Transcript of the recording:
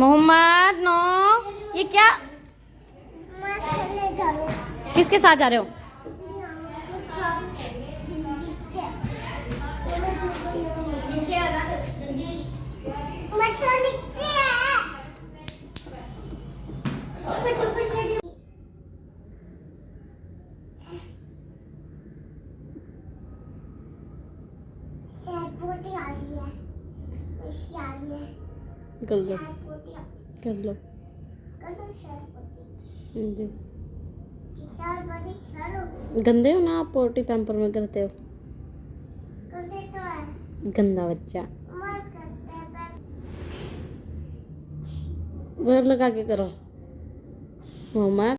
Mohammad no, ये क्या? मैं खेलने जा रही हूँ। किसके साथ जा रहे हो? मैं तो लिखती है। पोटी आ रही है, इसकी आ रही है। कर लो, पोटी कर लो। कर दो पोटी। जी। पोटी गंदे हो ना आप, पोटी पैम्पर में करते हो। करते तो है। गंदा बच्चा। मत करते हैं। जोर लगा के करो मोहम्मद।